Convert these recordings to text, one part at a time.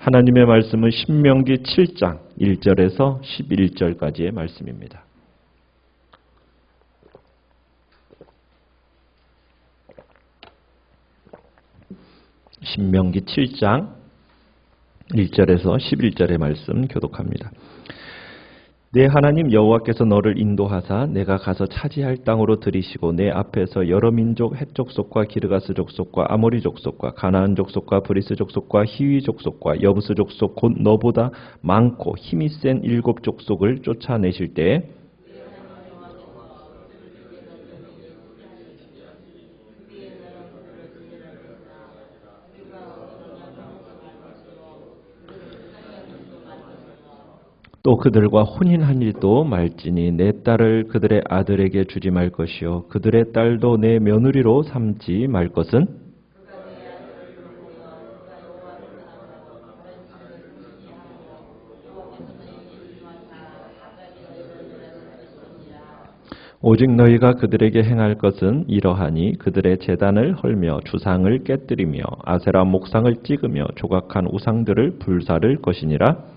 하나님의 말씀은 신명기 7장 1절에서 11절까지의 말씀입니다. 신명기 7장 1절에서 11절의 말씀 교독합니다. 내 하나님 여호와께서 너를 인도하사 내가 가서 차지할 땅으로 들이시고 내 앞에서 여러 민족 헷 족속과 기르가스 족속과 아모리 족속과 가나안 족속과 브리스 족속과 히위 족속과 여부스 족속 곧 너보다 많고 힘이 센 7 족속을 쫓아내실 때에 또 그들과 혼인한 일도 말지니 내 딸을 그들의 아들에게 주지 말 것이요 그들의 딸도 내 며느리로 삼지 말 것은 오직 너희가 그들에게 행할 것은 이러하니 그들의 제단을 헐며 주상을 깨뜨리며 아세라 목상을 찍으며 조각한 우상들을 불사를 것이니라.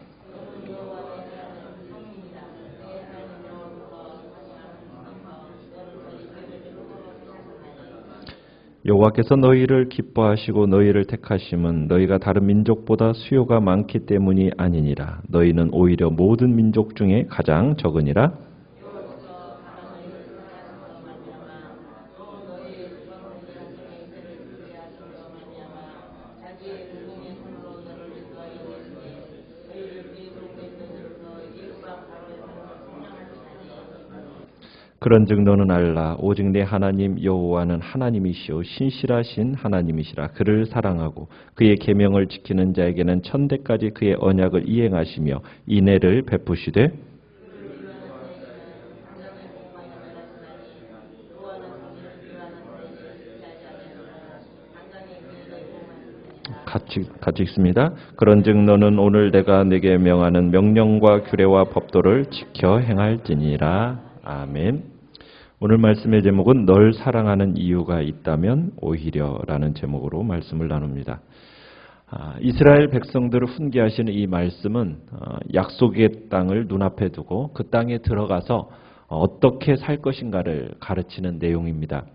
여호와께서 너희를 기뻐하시고 너희를 택하심은 너희가 다른 민족보다 수요가 많기 때문이 아니니라. 너희는 오히려 모든 민족 중에 가장 적으니라. 그런즉 너는 알라 오직 내 하나님 여호와는 하나님이시오 신실하신 하나님이시라. 그를 사랑하고 그의 계명을 지키는 자에게는 천대까지 그의 언약을 이행하시며 인애를 베푸시되 같이 읽습니다. 그런즉 너는 오늘 내가 내게 명하는 명령과 규례와 법도를 지켜 행할지니라. 아멘. 오늘 말씀의 제목은 널 사랑하는 이유가 있다면 오히려라는 제목으로 말씀을 나눕니다. 이스라엘 백성들을 훈계하시는 이 말씀은 약속의 땅을 눈앞에 두고 그 땅에 들어가서 어떻게 살 것인가를 가르치는 내용입니다.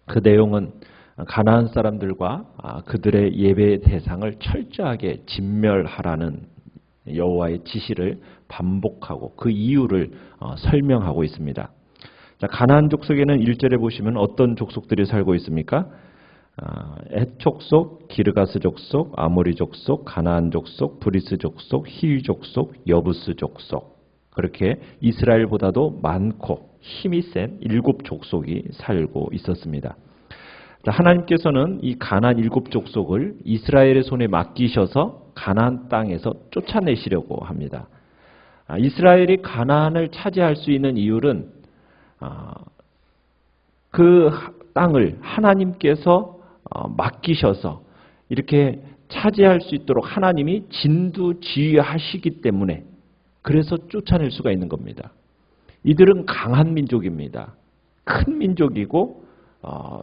그 내용은 가나안 사람들과 그들의 예배의 대상을 철저하게 진멸하라는 여호와의 지시를 반복하고 그 이유를 설명하고 있습니다. 자, 가나안 족속에는 1절에 보시면 어떤 족속들이 살고 있습니까? 헷 족속, 기르가스 족속, 아모리 족속, 가나안 족속, 브리스 족속, 히위 족속, 여부스 족속 그렇게 이스라엘보다도 많고 힘이 센 7 족속이 살고 있었습니다. 자, 하나님께서는 이 가나안 7 족속을 이스라엘의 손에 맡기셔서 가나안 땅에서 쫓아내시려고 합니다. 이스라엘이 가나안을 차지할 수 있는 이유는 그 땅을 하나님께서 맡기셔서 이렇게 차지할 수 있도록 하나님이 진두지휘하시기 때문에 그래서 쫓아낼 수가 있는 겁니다. 이들은 강한 민족입니다. 큰 민족이고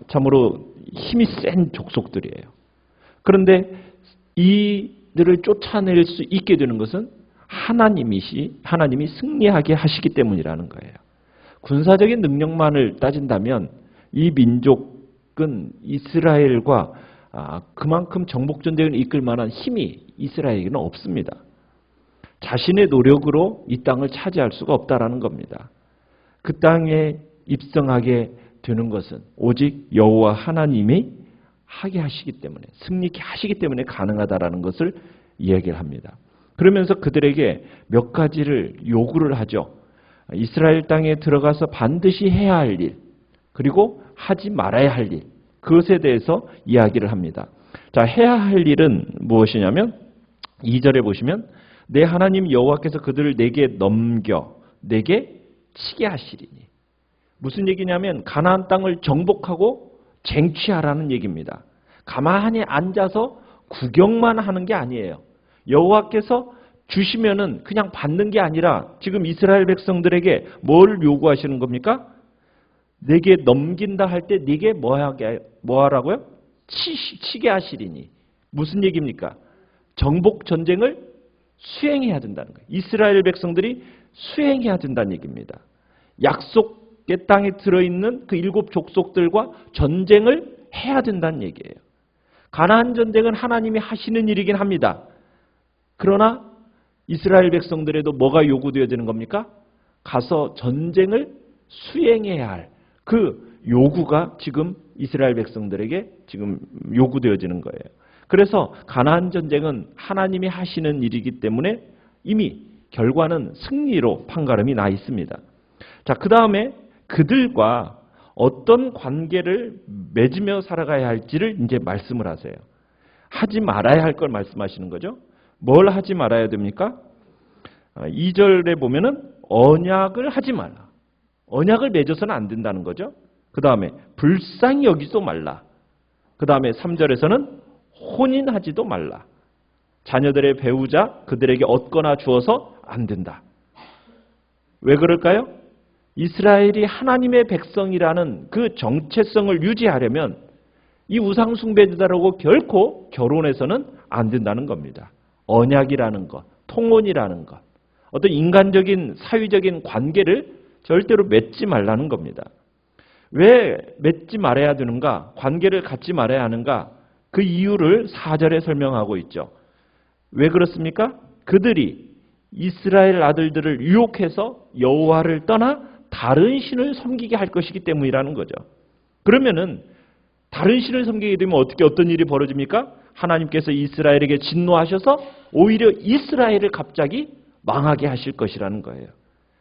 참으로 힘이 센 족속들이에요. 그런데 이들을 쫓아낼 수 있게 되는 것은 하나님이 승리하게 하시기 때문이라는 거예요. 군사적인 능력만을 따진다면 이 민족은 이스라엘과 그만큼 정복전쟁을 이끌 만한 힘이 이스라엘에게는 없습니다. 자신의 노력으로 이 땅을 차지할 수가 없다라는 겁니다. 그 땅에 입성하게 되는 것은 오직 여호와 하나님이 하게 하시기 때문에 승리케 하시기 때문에 가능하다라는 것을 이야기를 합니다. 그러면서 그들에게 몇 가지를 요구를 하죠. 이스라엘 땅에 들어가서 반드시 해야 할 일, 그리고 하지 말아야 할 일, 그것에 대해서 이야기를 합니다. 자, 해야 할 일은 무엇이냐면 2절에 보시면 내 하나님 여호와께서 그들을 내게 넘겨 내게 치게 하시리니. 무슨 얘기냐면 가나안 땅을 정복하고 쟁취하라는 얘기입니다. 가만히 앉아서 구경만 하는 게 아니에요. 여호와께서 주시면은 그냥 받는 게 아니라 지금 이스라엘 백성들에게 뭘 요구하시는 겁니까? 내게 넘긴다 할 때 네게 뭐 하라고요? 치게 하시리니. 무슨 얘기입니까? 정복 전쟁을 수행해야 된다는 거예요. 이스라엘 백성들이 수행해야 된다는 얘기입니다. 약속의 땅에 들어있는 그 7 족속들과 전쟁을 해야 된다는 얘기예요. 가나안 전쟁은 하나님이 하시는 일이긴 합니다. 그러나 이스라엘 백성들에도 뭐가 요구되어지는 겁니까? 가서 전쟁을 수행해야 할 그 요구가 지금 이스라엘 백성들에게 지금 요구되어지는 거예요. 그래서 가나안 전쟁은 하나님이 하시는 일이기 때문에 이미 결과는 승리로 판가름이 나 있습니다. 자, 그 다음에 그들과 어떤 관계를 맺으며 살아가야 할지를 이제 말씀을 하세요. 하지 말아야 할 걸 말씀하시는 거죠. 뭘 하지 말아야 됩니까? 2절에 보면은 언약을 하지 말라. 언약을 맺어서는 안 된다는 거죠. 그 다음에 불쌍히 여기지도 말라. 그 다음에 3절에서는 혼인하지도 말라. 자녀들의 배우자 그들에게 얻거나 주어서 안 된다. 왜 그럴까요? 이스라엘이 하나님의 백성이라는 그 정체성을 유지하려면 이 우상숭배자들하고 결코 결혼해서는 안 된다는 겁니다. 언약이라는 것, 통혼이라는 것, 어떤 인간적인 사회적인 관계를 절대로 맺지 말라는 겁니다. 왜 맺지 말아야 되는가? 관계를 갖지 말아야 하는가? 그 이유를 4절에 설명하고 있죠. 왜 그렇습니까? 그들이 이스라엘 아들들을 유혹해서 여호와를 떠나 다른 신을 섬기게 할 것이기 때문이라는 거죠. 그러면은 다른 신을 섬기게 되면 어떤 일이 벌어집니까? 하나님께서 이스라엘에게 진노하셔서 오히려 이스라엘을 갑자기 망하게 하실 것이라는 거예요.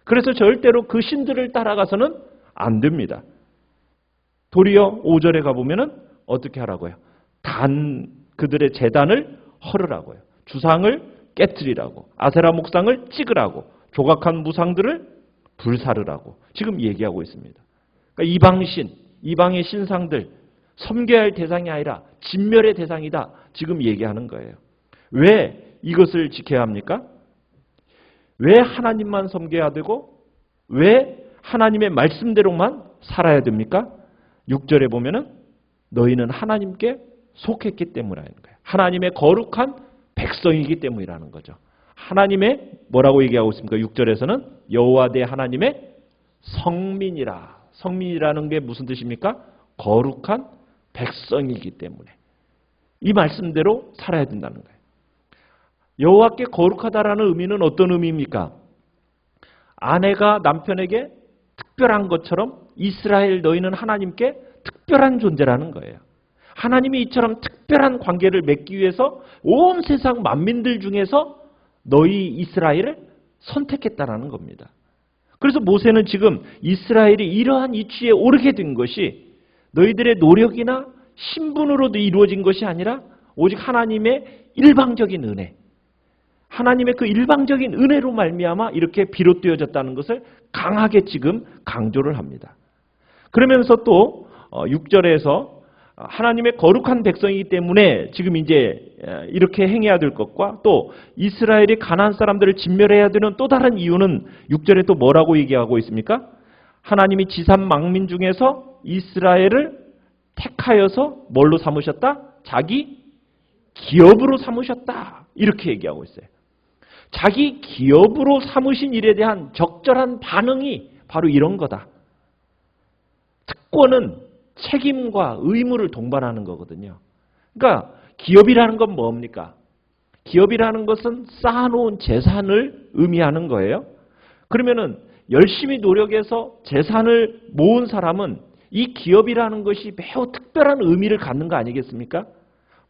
그래서 절대로 그 신들을 따라가서는 안 됩니다. 도리어 5절에 가보면은 어떻게 하라고요? 그들의 제단을 헐으라고요. 주상을 깨트리라고, 아세라 목상을 찍으라고, 조각한 무상들을 불사르라고 지금 얘기하고 있습니다. 그러니까 이방신, 이방의 신상들 섬겨야 할 대상이 아니라 진멸의 대상이다 지금 얘기하는 거예요. 왜 이것을 지켜야 합니까? 왜 하나님만 섬겨야 되고 왜 하나님의 말씀대로만 살아야 됩니까? 6절에 보면은 너희는 하나님께 속했기 때문이라는 거예요. 하나님의 거룩한 백성이기 때문이라는 거죠. 하나님의 뭐라고 얘기하고 있습니까? 6절에서는 여호와 내 하나님의 성민이라. 성민이라는 게 무슨 뜻입니까? 거룩한 백성이기 때문에 이 말씀대로 살아야 된다는 거예요. 여호와께 거룩하다라는 의미는 어떤 의미입니까? 아내가 남편에게 특별한 것처럼 이스라엘 너희는 하나님께 특별한 존재라는 거예요. 하나님이 이처럼 특별한 관계를 맺기 위해서 온 세상 만민들 중에서 너희 이스라엘을 선택했다라는 겁니다. 그래서 모세는 지금 이스라엘이 이러한 이치에 오르게 된 것이 너희들의 노력이나 신분으로도 이루어진 것이 아니라 오직 하나님의 일방적인 은혜, 하나님의 그 일방적인 은혜로 말미암아 이렇게 비롯되어졌다는 것을 강하게 지금 강조를 합니다. 그러면서 또 6절에서 하나님의 거룩한 백성이기 때문에 지금 이제 이렇게 행해야 될 것과 또 이스라엘이 가나안 사람들을 진멸해야 되는 또 다른 이유는 6절에 또 뭐라고 얘기하고 있습니까? 하나님이 지산 망민 중에서 이스라엘을 택하여서 뭘로 삼으셨다? 자기 기업으로 삼으셨다. 이렇게 얘기하고 있어요. 자기 기업으로 삼으신 일에 대한 적절한 반응이 바로 이런 거다. 특권은 책임과 의무를 동반하는 거거든요. 그러니까 기업이라는 건 뭡니까? 기업이라는 것은 쌓아놓은 재산을 의미하는 거예요. 그러면은 열심히 노력해서 재산을 모은 사람은 이 기업이라는 것이 매우 특별한 의미를 갖는 거 아니겠습니까?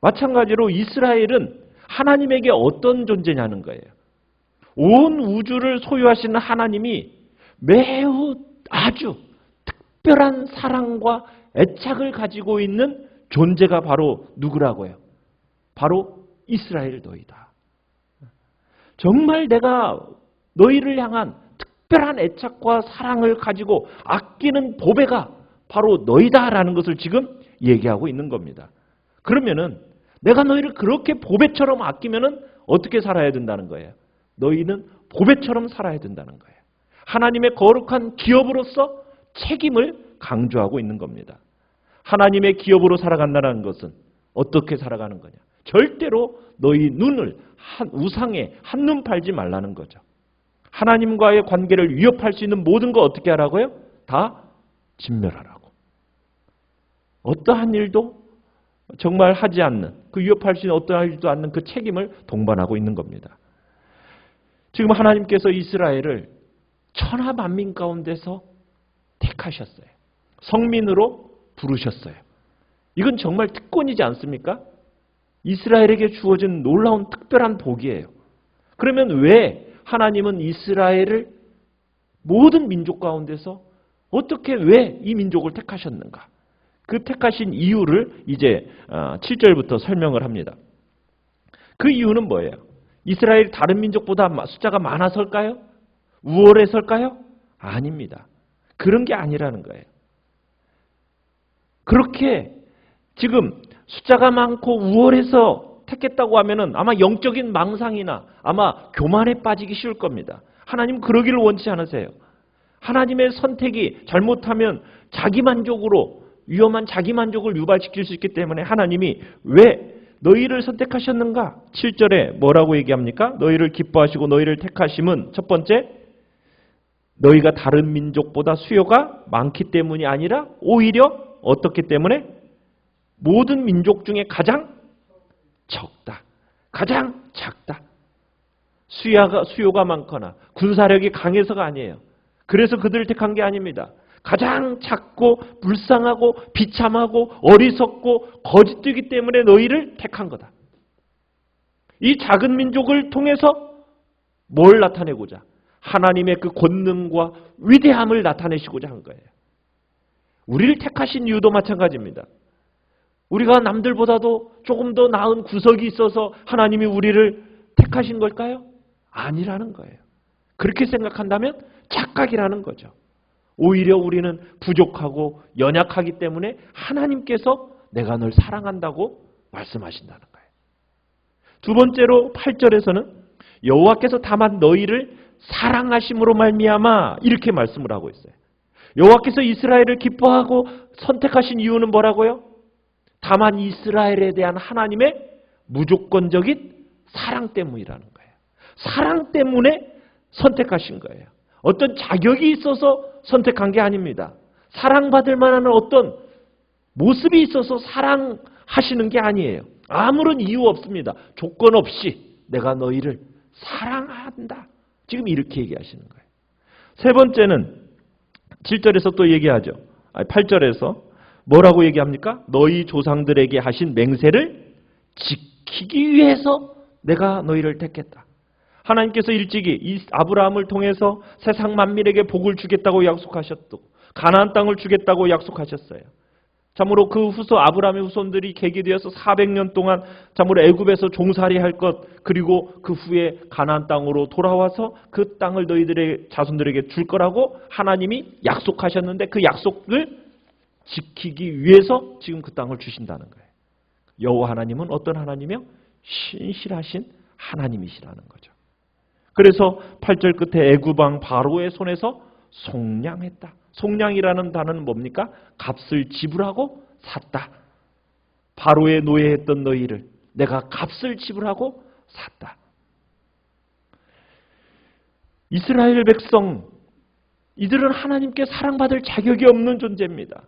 마찬가지로 이스라엘은 하나님에게 어떤 존재냐는 거예요. 온 우주를 소유하시는 하나님이 매우 아주 특별한 사랑과 애착을 가지고 있는 존재가 바로 누구라고요? 바로 이스라엘 너희다. 정말 내가 너희를 향한 특별한 애착과 사랑을 가지고 아끼는 보배가 바로 너희다라는 것을 지금 얘기하고 있는 겁니다. 그러면은 내가 너희를 그렇게 보배처럼 아끼면은 어떻게 살아야 된다는 거예요? 너희는 보배처럼 살아야 된다는 거예요. 하나님의 거룩한 기업으로서 책임을 강조하고 있는 겁니다. 하나님의 기업으로 살아간다는 것은 어떻게 살아가는 거냐? 절대로 너희 눈을 우상에 한눈 팔지 말라는 거죠. 하나님과의 관계를 위협할 수 있는 모든 거 어떻게 하라고요? 다 진멸하라고. 어떠한 일도 정말 하지 않는, 그 위협할 수 있는 어떠한 일도 않는 그 책임을 동반하고 있는 겁니다. 지금 하나님께서 이스라엘을 천하 만민 가운데서 택하셨어요. 성민으로 부르셨어요. 이건 정말 특권이지 않습니까? 이스라엘에게 주어진 놀라운 특별한 복이에요. 그러면 왜 하나님은 이스라엘을 모든 민족 가운데서 어떻게 왜 이 민족을 택하셨는가? 그 택하신 이유를 이제 7절부터 설명을 합니다. 그 이유는 뭐예요? 이스라엘이 다른 민족보다 숫자가 많아서일까요? 우월해서일까요? 아닙니다. 그런 게 아니라는 거예요. 그렇게 지금 숫자가 많고 우월해서 택했다고 하면은 아마 영적인 망상이나 아마 교만에 빠지기 쉬울 겁니다. 하나님 그러기를 원치 않으세요. 하나님의 선택이 잘못하면 자기만족으로 위험한 자기만족을 유발시킬 수 있기 때문에 하나님이 왜 너희를 선택하셨는가? 7절에 뭐라고 얘기합니까? 너희를 기뻐하시고 너희를 택하심은 첫 번째, 너희가 다른 민족보다 수요가 많기 때문이 아니라 오히려 어떻기 때문에? 모든 민족 중에 가장 적다. 가장 작다. 수요가 많거나 군사력이 강해서가 아니에요. 그래서 그들을 택한 게 아닙니다. 가장 작고 불쌍하고 비참하고 어리석고 거짓되기 때문에 너희를 택한 거다. 이 작은 민족을 통해서 뭘 나타내고자? 하나님의 그 권능과 위대함을 나타내시고자 한 거예요. 우리를 택하신 이유도 마찬가지입니다. 우리가 남들보다도 조금 더 나은 구석이 있어서 하나님이 우리를 택하신 걸까요? 아니라는 거예요. 그렇게 생각한다면 착각이라는 거죠. 오히려 우리는 부족하고 연약하기 때문에 하나님께서 내가 널 사랑한다고 말씀하신다는 거예요. 두 번째로 8절에서는 여호와께서 다만 너희를 사랑하심으로 말미암아 이렇게 말씀을 하고 있어요. 여호와께서 이스라엘을 기뻐하고 선택하신 이유는 뭐라고요? 다만 이스라엘에 대한 하나님의 무조건적인 사랑 때문이라는 거예요. 사랑 때문에 선택하신 거예요. 어떤 자격이 있어서 선택한 게 아닙니다. 사랑받을 만한 어떤 모습이 있어서 사랑하시는 게 아니에요. 아무런 이유 없습니다. 조건 없이 내가 너희를 사랑한다. 지금 이렇게 얘기하시는 거예요. 세 번째는 7절에서 또 얘기하죠. 8절에서 뭐라고 얘기합니까? 너희 조상들에게 하신 맹세를 지키기 위해서 내가 너희를 택했다. 하나님께서 일찍이 이 아브라함을 통해서 세상 만민에게 복을 주겠다고 약속하셨고 가나안 땅을 주겠다고 약속하셨어요. 참으로 그 아브라함의 후손들이 계기되어서 400년 동안 참으로 애굽에서 종살이할 것, 그리고 그 후에 가나안 땅으로 돌아와서 그 땅을 너희들의 자손들에게 줄 거라고 하나님이 약속하셨는데 그 약속을 지키기 위해서 지금 그 땅을 주신다는 거예요. 여호와 하나님은 어떤 하나님이요? 신실하신 하나님이시라는 거죠. 그래서 8절 끝에 애굽 왕 바로의 손에서 속량했다. 속량이라는 단어는 뭡니까? 값을 지불하고 샀다. 바로의 노예했던 너희를 내가 값을 지불하고 샀다. 이스라엘 백성, 이들은 하나님께 사랑받을 자격이 없는 존재입니다.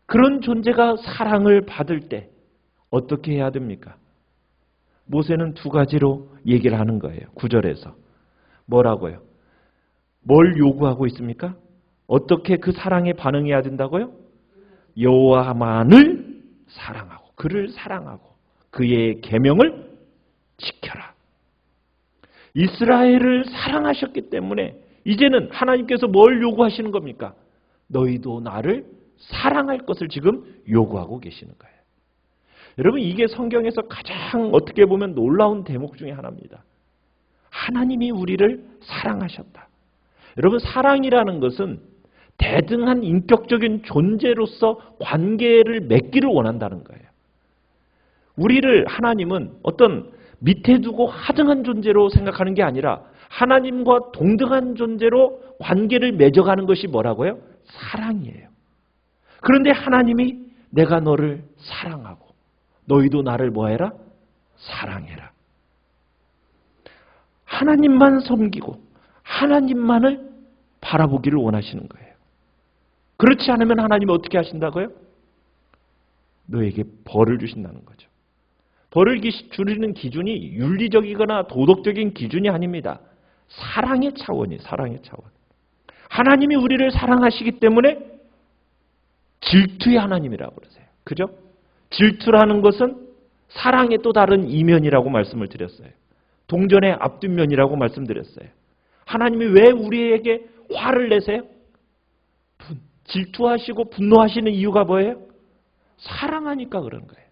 그런 존재가 사랑을 받을 때 어떻게 해야 됩니까? 모세는 두 가지로 얘기를 하는 거예요. 9절에서. 뭐라고요? 뭘 요구하고 있습니까? 어떻게 그 사랑에 반응해야 된다고요? 여호와만을 사랑하고 그를 사랑하고 그의 계명을 지켜라. 이스라엘을 사랑하셨기 때문에 이제는 하나님께서 뭘 요구하시는 겁니까? 너희도 나를 사랑할 것을 지금 요구하고 계시는 거예요. 여러분, 이게 성경에서 가장 어떻게 보면 놀라운 대목 중에 하나입니다. 하나님이 우리를 사랑하셨다. 여러분, 사랑이라는 것은 대등한 인격적인 존재로서 관계를 맺기를 원한다는 거예요. 우리를 하나님은 어떤 밑에 두고 하등한 존재로 생각하는 게 아니라 하나님과 동등한 존재로 관계를 맺어가는 것이 뭐라고요? 사랑이에요. 그런데 하나님이 내가 너를 사랑하고 너희도 나를 뭐해라? 사랑해라. 하나님만 섬기고 하나님만을 바라보기를 원하시는 거예요. 그렇지 않으면 하나님이 어떻게 하신다고요? 너에게 벌을 주신다는 거죠. 벌을 주는 기준이 윤리적이거나 도덕적인 기준이 아닙니다. 사랑의 차원이에요. 사랑의 차원. 하나님이 우리를 사랑하시기 때문에 질투의 하나님이라고 그러세요. 그죠? 질투라는 것은 사랑의 또 다른 이면이라고 말씀을 드렸어요. 동전의 앞뒷면이라고 말씀드렸어요. 하나님이 왜 우리에게 화를 내세요? 질투하시고 분노하시는 이유가 뭐예요? 사랑하니까 그런 거예요.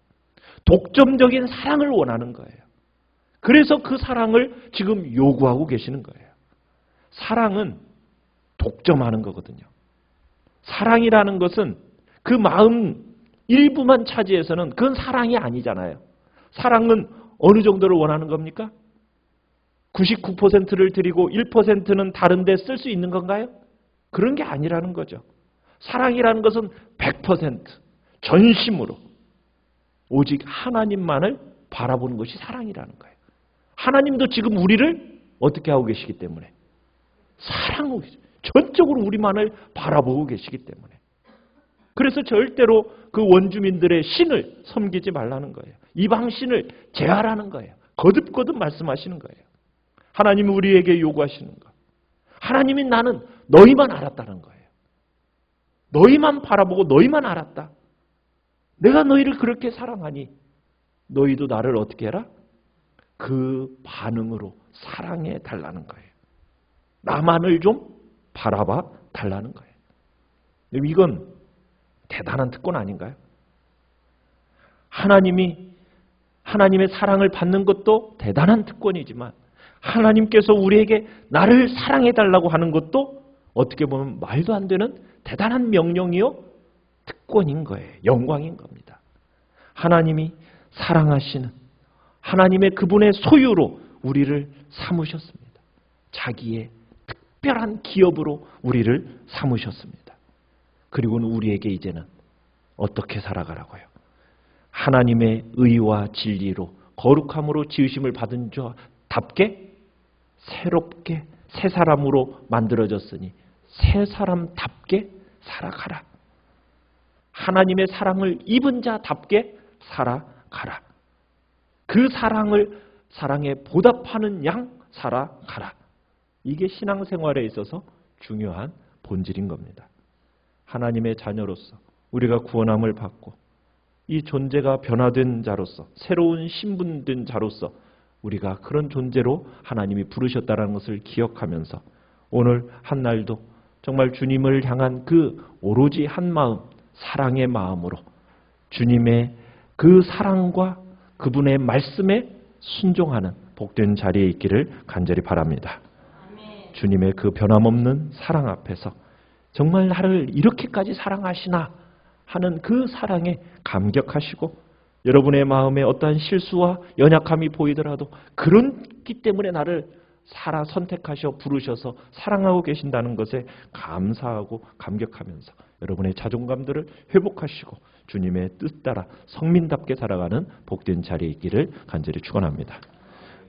독점적인 사랑을 원하는 거예요. 그래서 그 사랑을 지금 요구하고 계시는 거예요. 사랑은 독점하는 거거든요. 사랑이라는 것은 그 마음 일부만 차지해서는 그건 사랑이 아니잖아요. 사랑은 어느 정도를 원하는 겁니까? 99%를 드리고 1%는 다른 데 쓸 수 있는 건가요? 그런 게 아니라는 거죠. 사랑이라는 것은 100% 전심으로 오직 하나님만을 바라보는 것이 사랑이라는 거예요. 하나님도 지금 우리를 어떻게 하고 계시기 때문에 사랑하고 계시죠. 전적으로 우리만을 바라보고 계시기 때문에. 그래서 절대로 그 원주민들의 신을 섬기지 말라는 거예요. 이방 신을 제하라는 거예요. 거듭거듭 말씀하시는 거예요. 하나님이 우리에게 요구하시는 것. 하나님이 나는 너희만 알았다는 거예요. 너희만 바라보고 너희만 알았다. 내가 너희를 그렇게 사랑하니 너희도 나를 어떻게 해라? 그 반응으로 사랑해 달라는 거예요. 나만을 좀 바라봐 달라는 거예요. 이건 대단한 특권 아닌가요? 하나님의 사랑을 받는 것도 대단한 특권이지만 하나님께서 우리에게 나를 사랑해 달라고 하는 것도 어떻게 보면 말도 안 되는 대단한 명령이요 특권인 거예요. 영광인 겁니다. 하나님이 사랑하시는 하나님의 그분의 소유로 우리를 삼으셨습니다. 자기의 특별한 기업으로 우리를 삼으셨습니다. 그리고는 우리에게 이제는 어떻게 살아가라고요? 하나님의 의와 진리로 거룩함으로 지으심을 받은 자답게 새롭게 새 사람으로 만들어졌으니 새 사람답게 살아가라. 하나님의 사랑을 입은 자답게 살아가라. 그 사랑에 보답하는 양 살아가라. 이게 신앙생활에 있어서 중요한 본질인 겁니다. 하나님의 자녀로서 우리가 구원함을 받고 이 존재가 변화된 자로서 새로운 신분된 자로서 우리가 그런 존재로 하나님이 부르셨다는 것을 기억하면서 오늘 한 날도 정말 주님을 향한 그 오로지 한 마음, 사랑의 마음으로 주님의 그 사랑과 그분의 말씀에 순종하는 복된 자리에 있기를 간절히 바랍니다. 주님의 그 변함없는 사랑 앞에서 정말 나를 이렇게까지 사랑하시나 하는 그 사랑에 감격하시고 여러분의 마음에 어떠한 실수와 연약함이 보이더라도 그렇기 때문에 나를 선택하셔 부르셔서 사랑하고 계신다는 것에 감사하고 감격하면서 여러분의 자존감들을 회복하시고 주님의 뜻 따라 성민답게 살아가는 복된 자리에 있기를 간절히 축원합니다.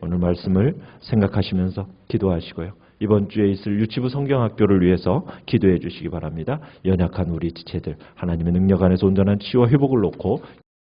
오늘 말씀을 생각하시면서 기도하시고요. 이번 주에 있을 유치부 성경학교를 위해서 기도해 주시기 바랍니다. 연약한 우리 지체들 하나님의 능력 안에서 온전한 치유와 회복을 놓고